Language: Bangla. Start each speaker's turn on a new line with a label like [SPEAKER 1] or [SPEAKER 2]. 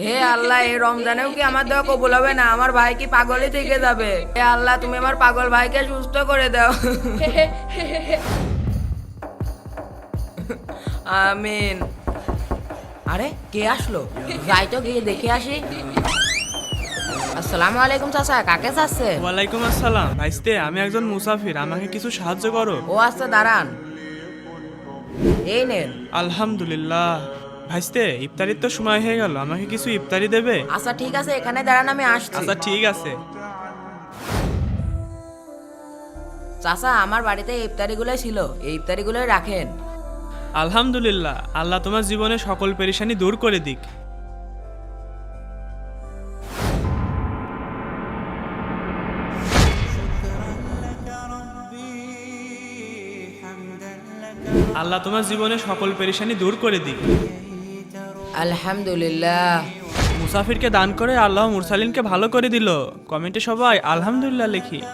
[SPEAKER 1] হে আল্লাহ, এই রমজানেও কি আমার দেওয়া কবুল হবে না? আমার ভাই কি পাগলই থেকে যাবে? হে আল্লাহ, তুমি আমার পাগল ভাইকে সুস্থ করে দাও। আমিন। আরে কে আসলো? যাই তো গিয়ে দেখে আসি। আসসালামু আলাইকুম চাচা, কাকে চাচ্ছে?
[SPEAKER 2] ওয়ালাইকুম আসসালাম। ভাইস্তে, আমি একজন মুসাফির, আমাকে কিছু সাহায্য করো।
[SPEAKER 1] ও আচ্ছা, দাঁড়ান, এই নেন।
[SPEAKER 2] আলহামদুলিল্লাহ। ভাইস্তে, ইফতারির তো সময় হয়ে গেল, আমাকে কিছু ইফতারি দেবে?
[SPEAKER 1] আচ্ছা ঠিক আছে, এখানে দাঁড়ান, আমি আসছি।
[SPEAKER 2] আচ্ছা ঠিক আছে।
[SPEAKER 1] চাচা, আমার বাড়িতে এই ইফতারিগুলোই ছিল, এই ইফতারিগুলোই রাখেন।
[SPEAKER 2] আলহামদুলিল্লাহ, আল্লাহ তোমার জীবনে সকল পেরেশানি দূর করে দিক। আল্লাহ তোমার জীবনে সকল পেরেশানি দূর করে দিক।
[SPEAKER 1] আলহামদুলিল্লাহ।
[SPEAKER 2] মুসাফিরকে দান করে আল্লাহ মুরসালিনকে ভালো করে দিল। কমেন্টে সবাই আলহামদুলিল্লাহ লিখি।